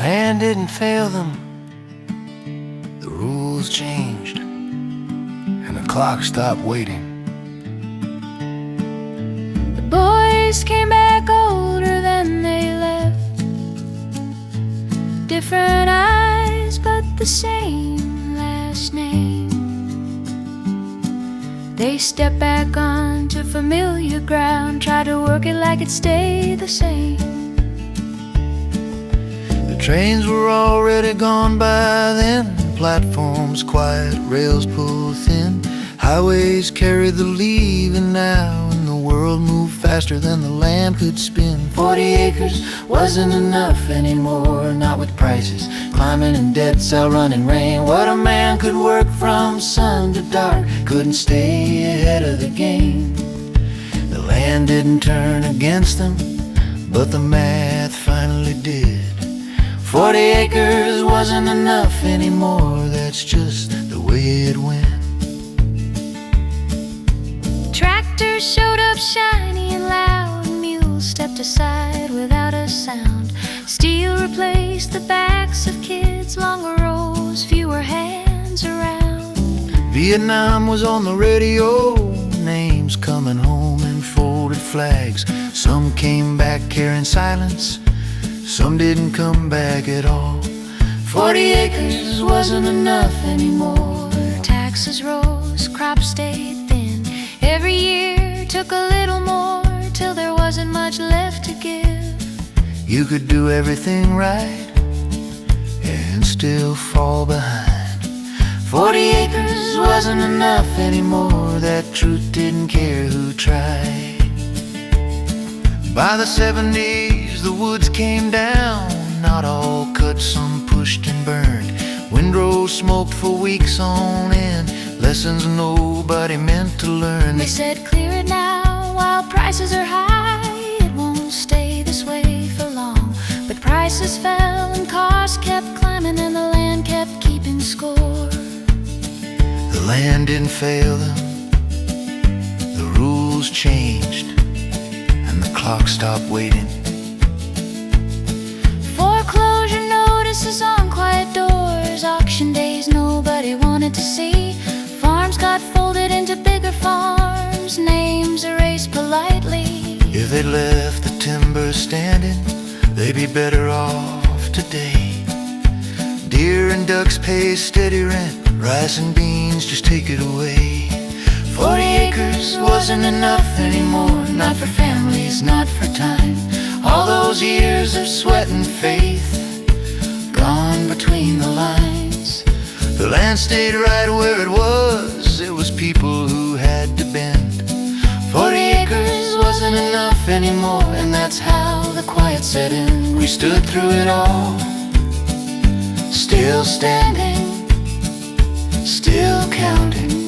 land didn't fail them. The rules changed, and the clock stopped waiting. The boys came back older than they left, different eyes but the same last name. They stepped back onto familiar ground, tried to work it like it'd stay the same. The trains were already gone by then, platforms quiet, rails pulled thin. Highways carried the leaving now, and the world moved faster than the land could spin. 40 acres wasn't enough anymore, not with prices climbing and debt cell running rain. What a man could work from sun to dark couldn't stay ahead of the game. The land didn't turn against them, but the math finally did. 40 acres wasn't enough anymore, that's just the way it went. Tractors showed up shiny and loud, mules stepped aside without a sound. Steel replaced the backs of kids, longer rows, fewer hands around. Vietnam was on the radio, names coming home in folded flags. Some came back carrying silence, some didn't come back at all. 40 acres wasn't enough anymore. Taxes rose, crops stayed thin. Every year took a little more, till there wasn't much left to give. You could do everything right and still fall behind. 40 acres wasn't enough anymore, that truth didn't care who tried. By the 70s the woods came down, not all cut, some pushed and burned. Windrows smoked for weeks on end, lessons nobody meant to learn. They said clear it now while prices are high, it won't stay this way for long. But prices fell and costs kept climbing, and the land kept keeping score. The land didn't fail them, the rules changed, and the clock stopped waiting. Foreclosure notices on quiet doors, auction days nobody wanted to see. Farms got folded into bigger farms, names erased politely. If they left the timber standing, they'd be better off today. Deer and ducks pay steady rent, rice and beans just take it away. 40 acres wasn't enough anymore, not for families, not for time. All those years of sweat and faith gone between the lines. The land stayed right where it was people who had to bend. 40 acres wasn't enough anymore, and that's how the quiet set in. We stood through it all, still standing, still counting.